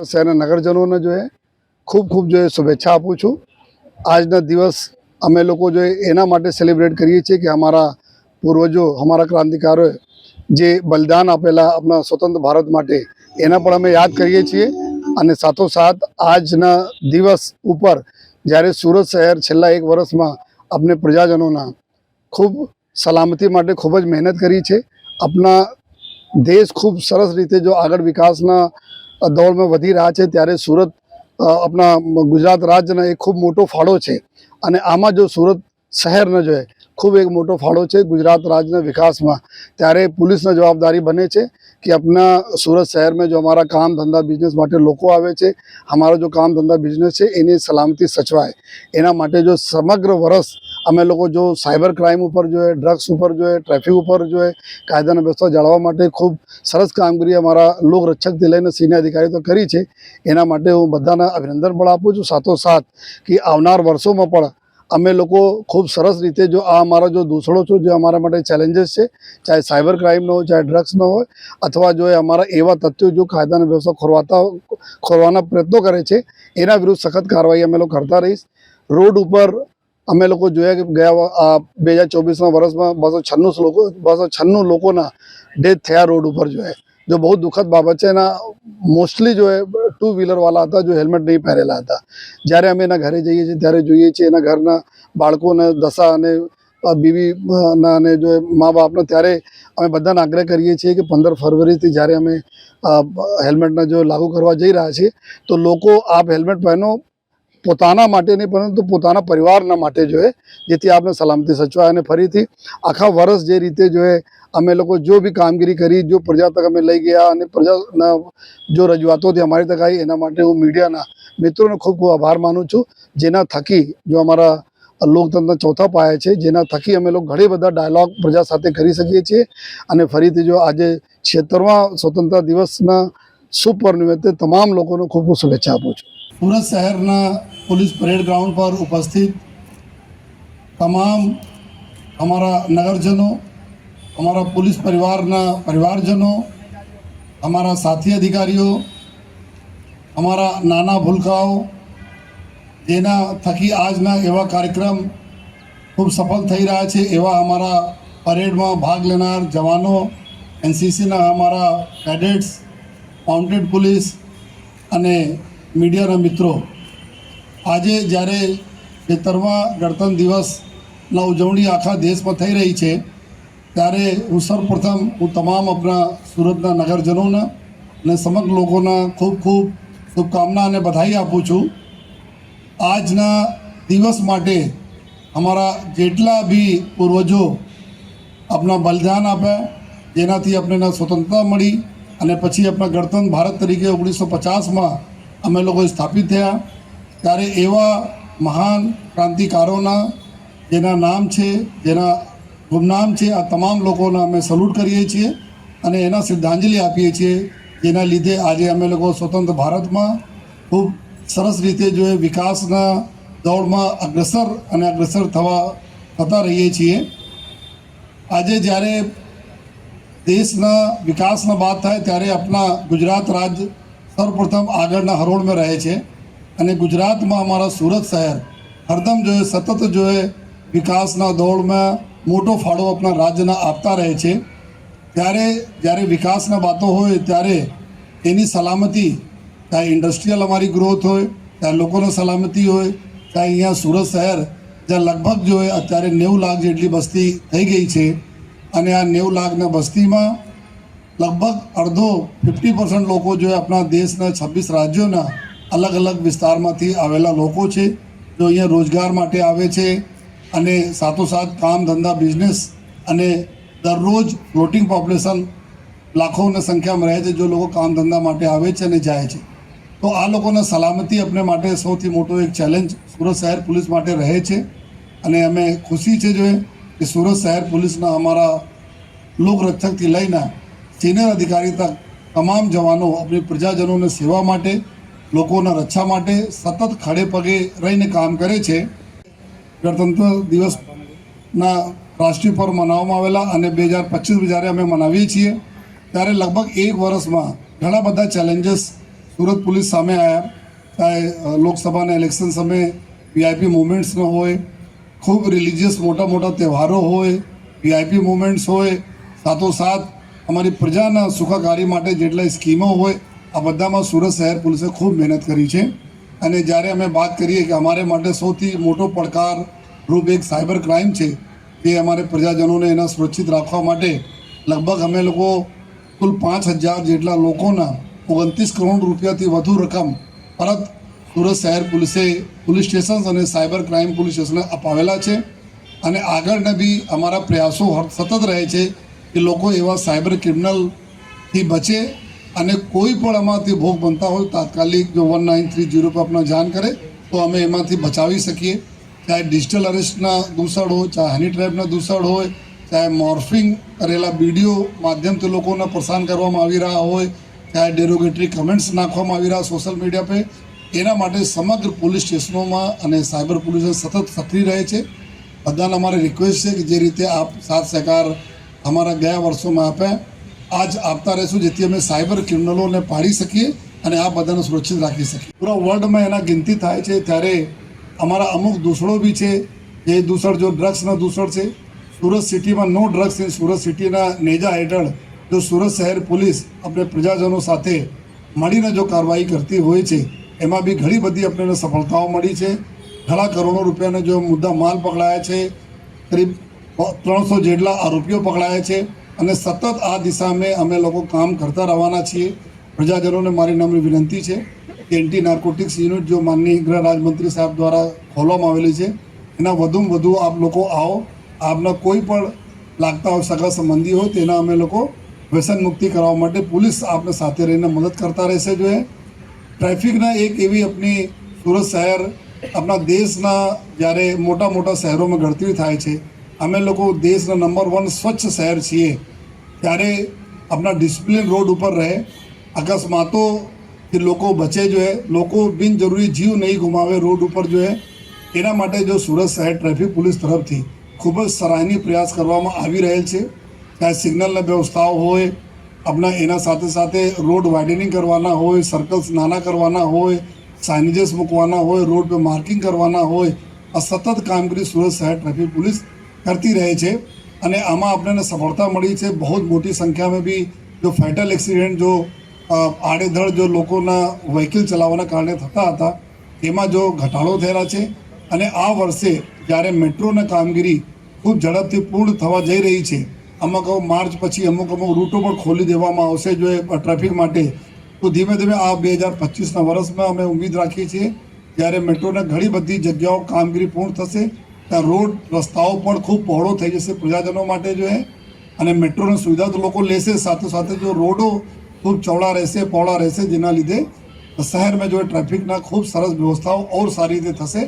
શહેરના નગરજનોને ખૂબ ખૂબ શુભેચ્છા આપું છું। આજના દિવસ અમે લોકો એના માટે સેલિબ્રેટ કરીએ છીએ કે અમારા પૂર્વજો અમારા ક્રાંતિકારોએ જે બલિદાન આપેલા આપણા સ્વતંત્ર ભારત માટે એના પણ અમે યાદ કરીએ છીએ। અને સાથોસાથ આજના દિવસ ઉપર જ્યારે સુરત શહેર છેલ્લા 1 વર્ષમાં આપણે પ્રજાજનોના ખૂબ સલામતી માટે ખૂબ જ મહેનત કરી છે। આપણા દેશ ખૂબ સરસ રીતે જો આગળ વિકાસના દौड़માં વધી રહ્યા છે ત્યારે સુરત આપણા ગુજરાત રાજ્યનો એક ખૂબ મોટો ફાળો છે। અને આમાં જો સુરત શહેરનો ખૂબ એક મોટો ફાળો છે ગુજરાત રાજ્યના વિકાસમાં। ત્યારે પોલીસની જવાબદારી બને છે કે આપણા સુરત શહેરમાં જો અમારા કામ ધંધા બિઝનેસ માટે લોકો આવે છે, અમારો જો કામ ધંધા બિઝનેસ છે એની સલામતી સચવાય એના માટે જો સમગ્ર વર્ષ અમે લોકો જો સાયબર ક્રાઇમ ઉપર ડ્રગ્સ ઉપર ટ્રાફિક ઉપર કાયદાના વ્યવસ્થા જાળવવા માટે ખૂબ સરસ કામગીરી અમારા લોકરક્ષકથી લઈને સિનિયર અધિકારીઓ તો કરી છે। એના માટે હું બધાને અભિનંદન પણ આપું છું। સાથોસાથ કે આવનાર વર્ષોમાં પણ અમે લોકો ખૂબ સરસ રીતે જો આ અમારા જો દૂષણો છે જે અમારા માટે ચેલેન્જીસ છે, ચાહે સાયબર ક્રાઇમનો હોય, ચાહે ડ્રગ્સનો હોય, અથવા જો અમારા એવા તથ્યો જો કાયદાના વ્યવસ્થા ખોરવાના પ્રયત્નો કરે છે એના વિરુદ્ધ સખત કાર્યવાહી અમે લોકો કરતા રહીશ। રોડ ઉપર અમે લોકો જોયા કે ગયા 2024ના વર્ષમાં 296 લોકોના ડેથ થયા રોડ ઉપર जो बहुत दुखद बाबत है ना। मोस्टली 2 व्हीलर वाला था जो हेल्मेट नहीं पहरेला था। જ્યારે અમે એના ઘરે જઈએ છીએ ત્યારે જોઈએ છીએ એના ઘરના બાળકોને દશા અને બીવીના અને મા બાપને ત્યારે અમે બધાને આગ્રહ કરીએ છીએ કે 15 ફરવરીથી જ્યારે અમે હેલ્મેટને લાગુ કરવા જઈ રહ્યા છીએ તો લોકો આપ હેલ્મેટ પહેરો, પોતાના માટે નહીં પરંતુ પોતાના પરિવારના માટે જેથી આપને સલામતી સચવાય। અને ફરીથી આખા વર્ષ જે રીતે અમે લોકો જો બી કામગીરી કરી, જો પ્રજા તક અમે લઈ ગયા અને પ્રજાના જો રજૂઆતોથી અમારી તક આવી એના માટે હું મીડિયાના મિત્રોનો ખૂબ ખૂબ આભાર માનું છું। જેના થકી જો અમારા લોકતંત્રના ચોથા પાયા છે જેના થકી અમે લોકો ઘણી બધા ડાયલોગ પ્રજા સાથે કરી શકીએ છીએ। અને ફરીથી જો આજે 76મા સ્વતંત્રતા દિવસના શુભ પર્વ નિમિત્તે તમામ લોકોને ખૂબ ખૂબ શુભેચ્છા આપું છું। સુરત શહેરના પોલીસ પરેડ ગ્રાઉન્ડ પર ઉપસ્થિત તમામ અમારા નગરજનો, हमारा पुलिस परिवारजनों, हमारा साथी अधिकारीओ, हमारा नाना भूलकाओ जेना थकी आजना एवा कार्यक्रम खूब सफल थई रहा है। एवा हमारा परेड में भाग लेनार जवानों, एनसीसी ना हमारा कैडेट्स, माउंटेड पुलिस अने मीडिया मित्रों, आजे જ્યારે 73મા गणतंत्र दिवसना उजवणी आखा देश में थई रही है ત્યારે હું સૌપ્રથમ તમામ આપણા સુરતના નગરજનોને અને સમગ્ર લોકોને ખૂબ ખૂબ શુભકામના અને બધાઈ આપું છું। આજના દિવસ માટે અમારા જેટલા બી પૂર્વજો આપણા બલિદાન આપ્યા જેનાથી આપણને સ્વતંત્રતા મળી અને પછી આપણા ગણતંત્ર ભારત તરીકે 1950માં અમે લોકો સ્થાપિત થયા ત્યારે એવા મહાન ક્રાંતિકારોના જેના નામ છે, જેના ગુમનામ છે, આ તમામ લોકોને અમે સલ્યુટ કરીએ છીએ અને એના શ્રદ્ધાંજલિ આપીએ છીએ। જેના લીધે આજે અમે લોકો સ્વતંત્ર ભારતમાં ખૂબ સરસ રીતે વિકાસના દોડમાં અગ્રસર થતા રહીએ છીએ। આજે જ્યારે દેશના વિકાસના વાત થાય ત્યારે આપણા ગુજરાત રાજ્ય સર્વપ્રથમ આગળના હરોળમાં રહે છે અને ગુજરાતમાં અમારા સુરત શહેર હરદમ સતત વિકાસના દોડમાં मोटो फाड़ो अपना राज्यना आपता रहे छे। त्यारे જ્યારે विकासना बातों होय त्यारे एनी सलामती, चाहे इंडस्ट्रियल अमारी ग्रोथ होय, चाहे लोकोनी सलामती होय, चाहे अहींया सूरत शहर ज्यां लगभग अत्यारे 90 लाख जेटली बस्ती थई गई छे अने आ 90 लाखना बस्तीमां लगभग अर्धो 50% लोको अपना देशना 26 राज्योना अलग अलग विस्तारमांथी आवेला लोको छे जो अहींया रोजगार माटे आवे छे અને સાથોસાથ કામ ધંધા બિઝનેસ અને દરરોજ ફ્લોટિંગ પોપ્યુલેશન લાખોની સંખ્યામાં રહે છે जो લોકો કામ ધંધા માટે આવે છે અને જાય છે। તો આ લોકોને સલામતી अपने માટે સૌથી મોટો એક ચેલેન્જ સુરત શહેર પોલીસ માટે રહે છે અને અમે ખુશી છે કે સુરત શહેર પોલીસના અમારા લોકરક્ષકથી લઈને સિનિયર અધિકારી તક તમામ જવાનો આપણી પ્રજાજનોની સેવા માટે, લોકોના રક્ષા માટે સતત ખડે પગે રહીને કામ કરે છે। गणतंत्र दिवसना राष्ट्रीय पर्व मनाववामां आवेला अने 2025 જ્યારે અમે મનાવીએ છીએ ત્યારે લગભગ 1 વર્ષમાં ઘણા બધા ચેલેન્જીસ સુરત પોલીસ સામે આવ્યા, ચાહે લોકસભાના ઇલેક્શન સમયે વીઆઈપી મુવમેન્ટ્સ ન હોય, ખૂબ રિલિજિયસ મોટા મોટા તહેવારો હોય, વીઆઈપી મુવમેન્ટ્સ હોય, સાથોસાથ અમારી પ્રજાના સુખાકારી માટે જેટલા સ્કીમો હોય, આ બધામાં સુરત શહેર પોલીસે ખૂબ મહેનત કરી છે. અને જ્યારે અમે વાત કરીએ કે અમારે માટે સૌથી મોટો પડકાર રૂપ એક સાયબર ક્રાઇમ છે, એ અમારે પ્રજાજનોને એના સુરક્ષિત રાખવા માટે લગભગ અમે લોકો કુલ 5,000 જેટલા લોકોના 29 કરોડ રૂપિયાથી વધુ રકમ પરત સુરત શહેર પોલીસે પોલીસ સ્ટેશન અને સાયબર ક્રાઇમ પોલીસ સ્ટેશને અપાવેલા છે. અને આગળના બી અમારા પ્રયાસો સતત રહે છે કે લોકો એવા સાયબર ક્રિમિનલથી બચે અને કોઈ પણ આમાંથી ભોગ બનતા હોય તાત્કાલિક જો 1930 પર આપણા જાણ કરે તો અમે એમાંથી બચાવી શકીએ. ચાહે ડિજિટલ અરેસ્ટના દૂષણ હોય, ચાહે હની ટ્રેપના દૂષણ હોય, ચાહે મોર્ફિંગ કરેલા વિડીયો માધ્યમથી લોકોને પરેશાન કરવામાં આવી રહ્યા હોય, ચાહે ડેરોગેટરી કમેન્ટ્સ નાખવામાં આવી રહ્યા સોશિયલ મીડિયા પર, એના માટે સમગ્ર પોલીસ સ્ટેશનોમાં અને સાયબર પોલીસ સતત સક્રિય રહે છે. બધાને અમારી રિક્વેસ્ટ છે કે જે રીતે આપ સાથ સહકાર અમારા ગયા વર્ષોમાં આપ્યા, આજ આપતા રહીશું, જેથી અમે સાયબર ક્રિમિનલોને પાડી શકીએ અને આ બધાને સુરક્ષિત રાખી શકીએ. પૂરા વર્લ્ડમાં એના ગિનતી થાય છે ત્યારે અમારા અમુક દૂષણો બી છે. જે દૂષણ જો ડ્રગ્સના દૂષણ છે, સુરત સિટીમાં નો ડ્રગ્સ ઇન સુરત સિટીના નેજા હેઠળ જો સુરત શહેર પોલીસ આપણે પ્રજાજનો સાથે મળીને જો કાર્યવાહી કરતી હોય છે, એમાં બી ઘણી બધી આપણને સફળતાઓ મળી છે. ઘણા કરોડો રૂપિયાના જો મુદ્દા માલ પકડાયા છે, કરીબ 300 જેટલા આરોપીઓ પકડાયા છે અને સતત આ દિશામાં અમે લોકો કામ કરતા રહેવાના છીએ. પ્રજાજનોને મારી નમ્ર વિનંતી છે કે એન્ટી નાર્કોટિક્સ યુનિટ જો માનનીય ગૃહ રાજમંત્રી સાહેબ દ્વારા ખોલવામાં આવેલી છે, એના વધુમાં વધુ આપ લોકો આવો. આપના કોઈ પણ લાગતા હોય સગા સંબંધી હોય તેના અમે લોકો વ્યસન મુક્તિ કરવા માટે પોલીસ આપને સાથે રહીને મદદ કરતા રહેશે. જોઈએ ટ્રાફિકના એક એવી આપણી સુરત શહેર આપણા દેશના જ્યારે મોટા મોટા શહેરોમાં ગણતરી થાય છે, અમે લોકો દેશના નંબર 1 સ્વચ્છ શહેર છીએ, ત્યારે આપણા ડિસિપ્લિન રોડ ઉપર રહે, અકસ્માતોથી લોકો બચે. જોઈએ લોકો બિનજરૂરી જીવ નહીં ગુમાવે રોડ ઉપર. જોઈએ એના માટે જો સુરત શહેર ટ્રાફિક પોલીસ તરફથી ખૂબ જ સરાહનીય પ્રયાસ કરવામાં આવી રહેલ છે. ચાહે સિગ્નલની વ્યવસ્થાઓ હોય, આપણા એના સાથે સાથે રોડ વાઇડનિંગ કરવાના હોય, સર્કલ્સ નાના કરવાના હોય, સાઇનેજીસ મૂકવાના હોય, રોડ પર માર્કિંગ કરવાના હોય, આ સતત કામગીરી સુરત શહેર ટ્રાફિક પોલીસ કરતી રહે છે અને આમાં આપણને સફળતા મળી છે. બહુ જ મોટી સંખ્યામાં બી જો ફેટલ એક્સિડન્ટ જો આડેધડ જો લોકોના વ્હીકલ ચલાવવાના કારણે થતા હતા, એમાં જો ઘટાડો થયેલા છે. અને આ વર્ષે જ્યારે મેટ્રોની કામગીરી ખૂબ ઝડપથી પૂર્ણ થવા જઈ રહી છે, અમુક માર્ચ પછી અમુક રૂટો પણ ખોલી દેવામાં આવશે જો ટ્રાફિક માટે, તો ધીમે ધીમે આ 2025ના વર્ષમાં અમે ઉમ્મીદ રાખીએ છીએ જ્યારે મેટ્રોના ઘણી બધી જગ્યાઓ કામગીરી પૂર્ણ થશે, ત્યાં રોડ રસ્તાઓ પણ ખૂબ પહોળો થઈ જશે પ્રજાજનો માટે. જોઈએ અને મેટ્રોની સુવિધા તો લોકો લેશે, સાથે સાથે જો રોડો ખૂબ ચૌડા રહેશે, પહોળા રહેશે, જેના લીધે શહેરમાં જો ટ્રાફિકના ખૂબ સરસ વ્યવસ્થાઓ ઓર સારી રીતે થશે.